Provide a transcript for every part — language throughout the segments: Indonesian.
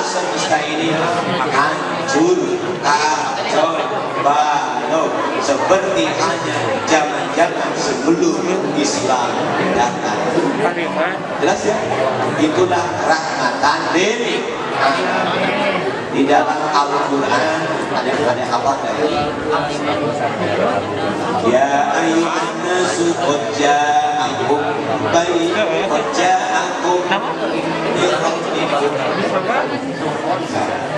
semesta ini hancur, kacau, balau, seperti hanya zaman-zaman sebelum Islam datang. Jelas ya? Itulah rahmatan lil alamin. Di dalam Al-Quran ada apa tadi? Ya ayyuhan nasu qad ja'akum qad ja'akum min rabbikum.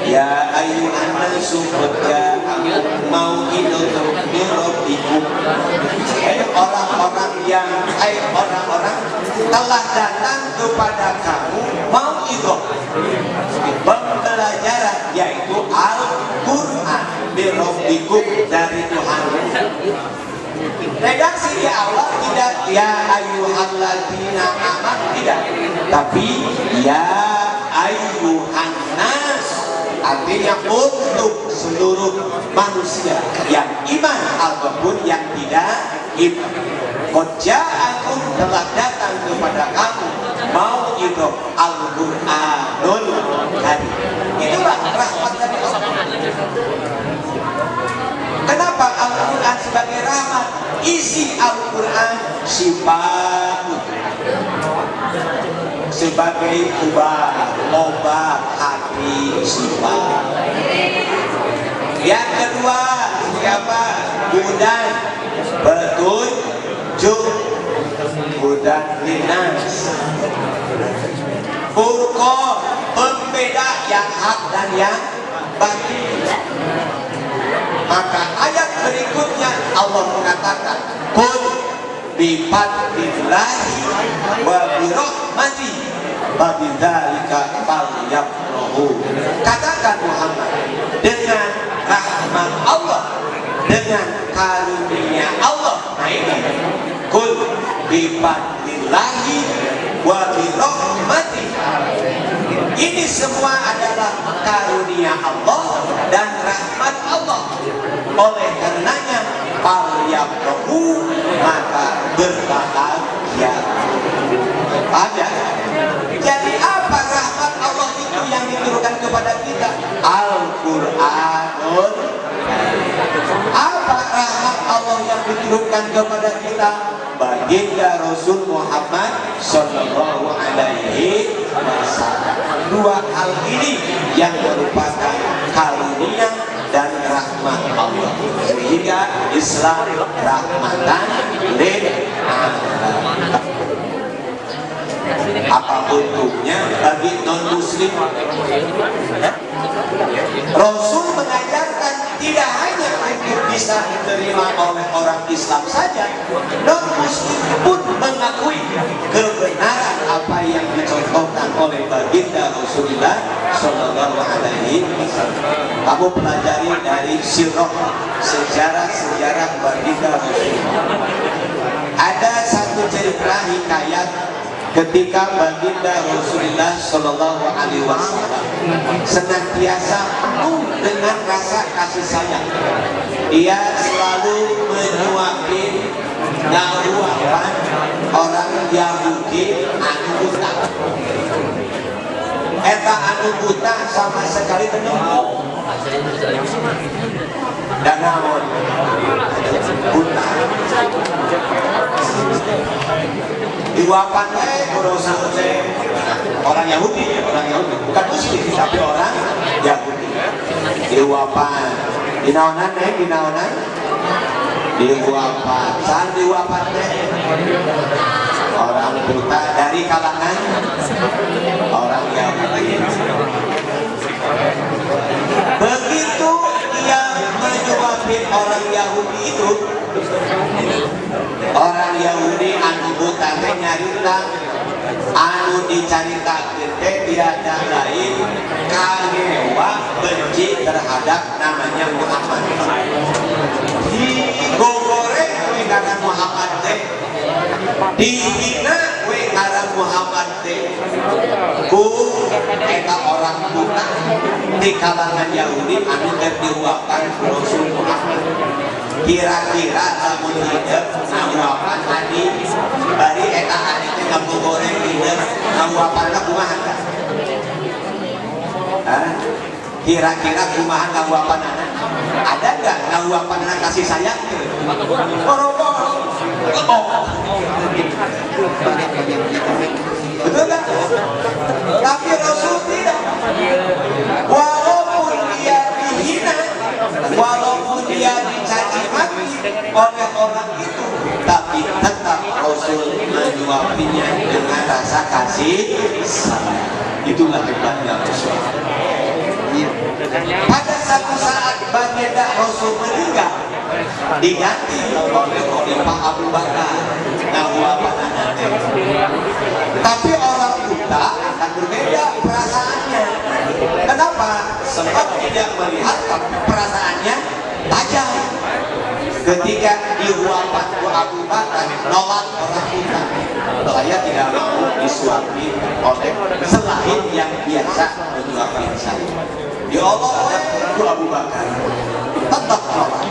Ya ayyuhan nasu qad ja'akum mau'izatun min rabbikum. Hai orang-orang telah datang kepada kamu mau'izah, pembelajaran, yaitu Al-Quran min rabbikum, dari Tuhan. Redaksi di awal tidak ya ayyuhalladzina amanu, tidak, tapi ya ayyuhan nas, artinya untuk seluruh manusia yang iman ataupun yang tidak iman. Qad ja'akum, telah datang kepada kamu mau itu Al-Quranul Karim. Itulah rahmat dari Allah. Kenapa Al-Quran sebagai rahmat? Isi Al-Quran sifat, sebagai obat hati sifat. Yang kedua, siapa? Hudan, petunjuk, hudan linas. Furqan, pembeda yang hak dan yang batil. Maka ayat berikutnya Allah mengatakan qul bi fadlillahi wa bi rahmatihi wa bidzalika falyafrahu. Katakan Muhammad, dengan rahmat Allah, dengan karunia Allah. Nah ini qul bi fadlillahi wa bi rahmatihi. Ini semua adalah karunia Allah dan rahmat Allah. Oleh karenanya falyafrahu, maka berbahagia. Ada. Jadi apa rahmat Allah itu yang diturunkan kepada kita? Al-Quranul. Apa rahmat Allah yang diturunkan kepada kita? Baginda Rasul Muhammad Sallallahu Alaihi Wasallam. Dua hal ini yang merupakan karunia dan rahmat Allah, sehingga Islam rahmatan lil alamin. Apa untungnya bagi non muslim? Rasul mengajarkan tidak hanya untuk bisa diterima oleh orang Islam saja, non muslim pun mengakui kebenaran apa yang dicontohkan oleh baginda Rasulullah Sallallahu Alaihi Wasallam. Kamu pelajari dari sirah, sejarah baginda Rasulullah. Ada satu cerita hikayat ketika baginda Rasulullah Sallallahu Alaihi Wasallam senantiasa penuh dengan rasa kasih sayang. Dia selalu menyuapin orang Yahudi anu buta. Eta anu buta sama sekali tenung dan namun buta diwapan orang Yahudi, bukan muslim tapi orang Yahudi. Diwapan dinaonan diwapan saat diwapan orang buta dari kalangan orang Yahudi. Begitu dia menyuapin orang Yahudi itu, orang Yahudi anu buta nyarita anu dicaritakeun teh tiada lain kagewa benci terhadap namanya Muhammad. Digogoreng we ngaran Muhammad teh, dihina we ngaran Muhammad teh ku eta orang buta di kalangan Yahudi anu keur diuapkan Rasul Muhammad. Kira-kira lamun hidup ngawapan hadi bari eta hadi teh ngagogoreng hidup ngawapanna kumaha? kira-kira kumaha ngaguapanana? Ada nggak ngaguapanana kasih sayang? Boro-boro. Betul kan? Tapi Rasul tidak. Walaupun dia dihina, walaupun dia dicaci maki oleh orang itu, tapi tetap Rasul menyuapinya dengan rasa kasih sayang. Itulah hebatnya Rasul. Pada satu saat baginda Rasul meninggal, diganti oleh Khalifah Abu Bakar. Tapi orang buta akan berbeda perasaannya. Kenapa? Sebab tidak melihat, tapi perasaannya tajam. Ketika diwafat Abu Bakar, nolak orang buta. Saya tidak mau disuapi oleh selain yang biasa menyuapi saya. Ya Allah, Abu Bakar tetap nolak.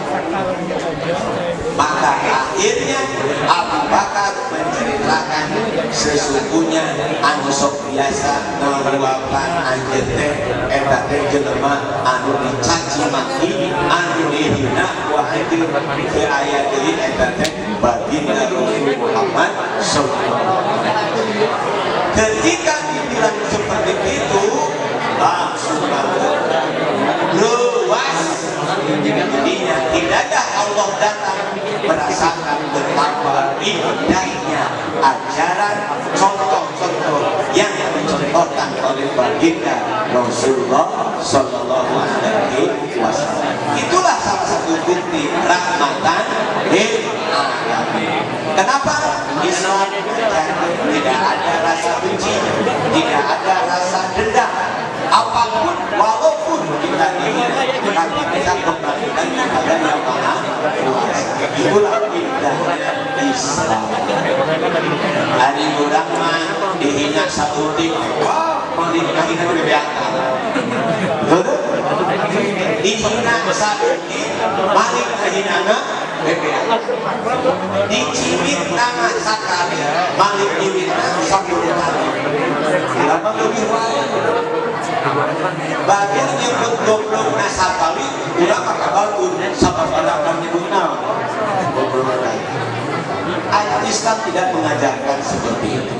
Maka akhirnya Abu Bakar menceritakan sesungguhnya anu sok biasa ngaluapan anjeun teh eta teh jelema anu dicaci maki, anu dihina ku anjeun teu aya deui eta teh baginda Rasul Muhammad sallallahu alaihi wasallam. Ketika dibilang seperti itu, langsung luas. Jadinya tidaklah Allah datang merasakan betapa indahnya ajaran contoh-contoh yang dicontohkan oleh baginda Rasulullah Sallallahu Alaihi Wasallam. Itulah salah satu bukti rahmatan lil alamin. Kenapa? Islam tidak ada rasa benci, tidak ada rasa dendam. Apapun, walaupun kita ingin, tapi kita kembalikan kepada yang maha kuasa. Itulah indahnya Islam. Hari urang mah dihina saeutik, mau dihina bebeatan. Dihina saeutik, balik kehinana bebeatan. Dicimit nama sakali, balik nyimitna 10 kali. Kenapa lebih baik? Bagian nyebut goblok nasabali, udah kakak balun, sama pada nyebut nama. Ayat Islam tidak mengajarkan seperti itu.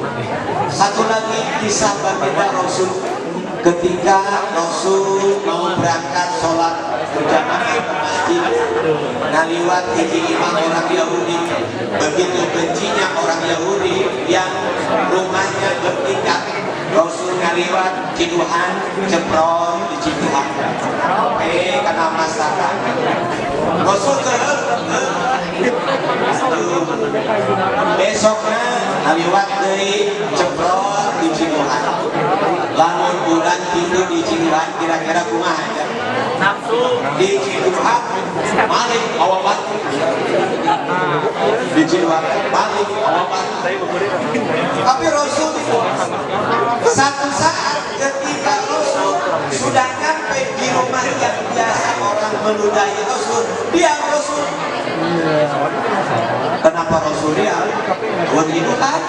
Satu lagi kisah baginda Rasul ketika Rasul mau berangkat sholat berjamaah ke masjid, ngaliwat hiji imam orang Yahudi. Begitu bencinya orang Yahudi yang rumahnya bertingkat, Rasul ngaliwat ciduhan, ceprot di ciduhan. Karena masalah Rasul besoknya ngaliwat dari ceprot di ciduhan. Lamun bulan tidur di ciduhan, kira-kira kumaha aja nafsu di ciduhan balik awal batu, di ciduhan balik awal batu. Tapi Rasul itu satu saat ketika Rasul sudah nyampe di rumah yang biasa orang meludahi Rasul, diam Rasul. Kenapa Rasul diam? Buat itu kan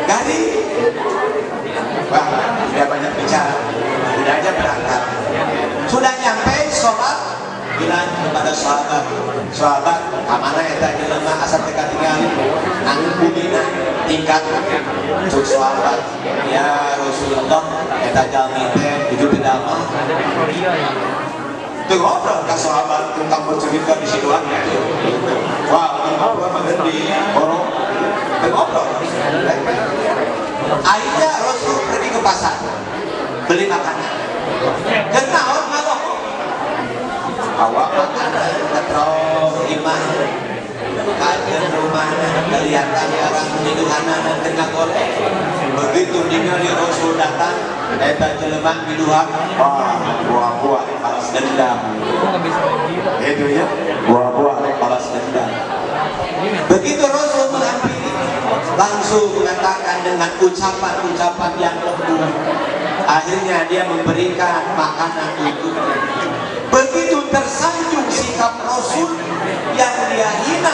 garing. Wah, tidak banyak bicara, udah aja berangkat. Sudah nyampe sholat, bilang kepada sahabat kamana eta jelema asa teka tinggal anu bumina tingkat cuk sahabat. Ya Rasulullah, eta jalmi teh hidup damai. Teu ngobrol ka sahabat tentang bercerita di sidoan. Wah, ngobrol banget di orang. Teu ngobrol. Akhirnya Rasul pergi ke pasar beli makanan. Kenaon mabok? Awak makanan ketrong imah kajian rumahnya kelihatan orang minuhanan tengah goreng. Begitu ningali Rasul datang, eta jelema minuhan, wah buah-buah balas dendam. Itu ya, buah-buah balas dendam. Begitu Rasul menghampiri, langsung mengatakan dengan ucapan-ucapan yang lembut. Akhirnya dia memberikan makanan itu. Begitu tersanjung sikap Rasul yang dia hina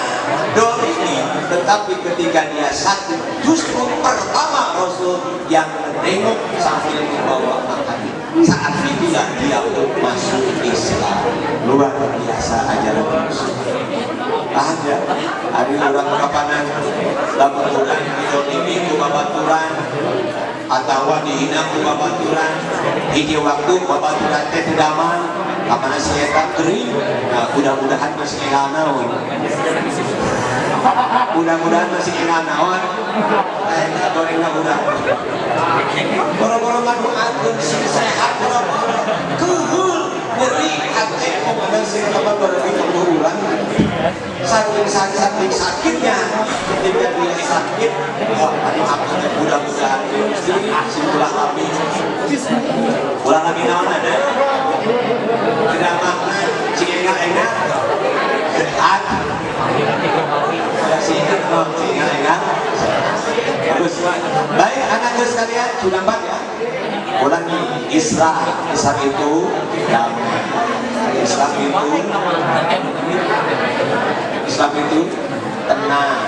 dolimi, tetapi ketika dia sakit, justru pertama Rasul yang menengok sambil membawa makanan. saat itulah dia pun masuk Islam. Luar biasa ajaran Rasul. Ada orang kapanan laburan didolimi ku babaturan atau dihina ku babaturan hiji waktu babaturan teh damang kamana si eta gering. Nah, mudah-mudahan masih enggak naon. Mudah-mudahan masih enggak naon. Eta goreng udah. Boro-boro ngadu atur sing sehat boro-boro. Kuhul nyeri hati pokoknya sing apa berarti keburuan. Saking sakitnya ketika dia sakit, wah hari apa mudah-mudahan simpulah kami ulang lagi naon ada tidak makna cingga enak sehat ya sih cingga enak bagus. Baik anak-anak sekalian sudah empat ya ulangi. Islam itu damai. Islam itu tenang,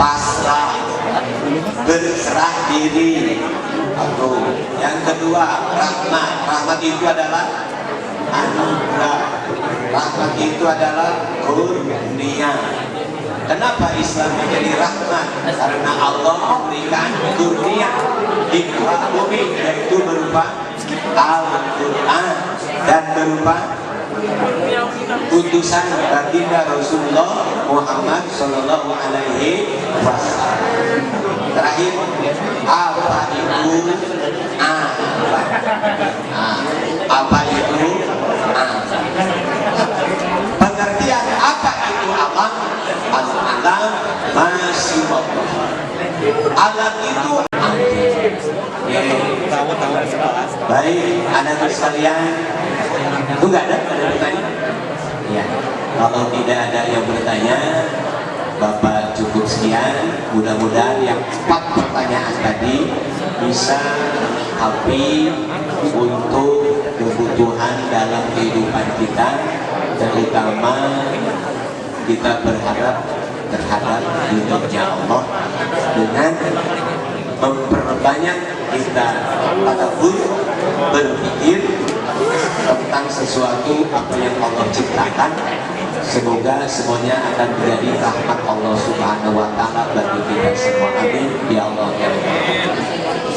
pasrah, berserah diri. Yang kedua, rahmat. Rahmat itu adalah anugerah. Rahmat itu adalah kurnia. Kenapa Islam menjadi rahmat? Karena Allah memberikan kurnia di bumi, yaitu berupa Al-Quran dan berupa utusan baginda Rasulullah Muhammad Sallallahu Alaihi Wasallam. Terakhir, apa itu amal? Apa itu amal? Pengertian apa itu amal? Al-alam masih alam itu baik anak-anak sekalian. Itu nggak ada bertanya? Ya, kalau tidak ada yang bertanya, Bapak cukup sekian. Mudah-mudahan yang 4 pertanyaan tadi bisa happy untuk kebutuhan dalam kehidupan kita, terutama kita berharap terhadap ridhonya Allah dengan memperbanyak kita tadabbur, berpikir tentang sesuatu apa yang Allah ciptakan. Semoga semuanya akan menjadi rahmat Allah Subhanahu wa Ta'ala bagi kita semua. Amin ya Allah ya Rabbal.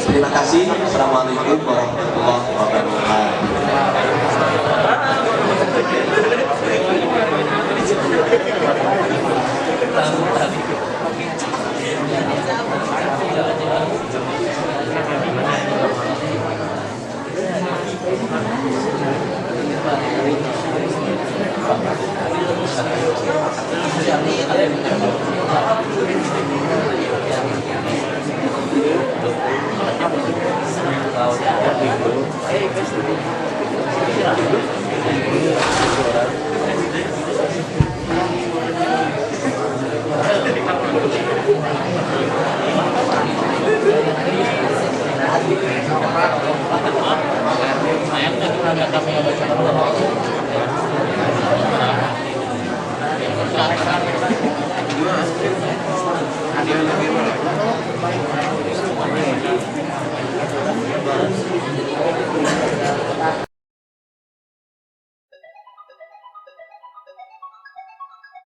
Terima kasih. Assalamualaikum warahmatullahi wabarakatuh.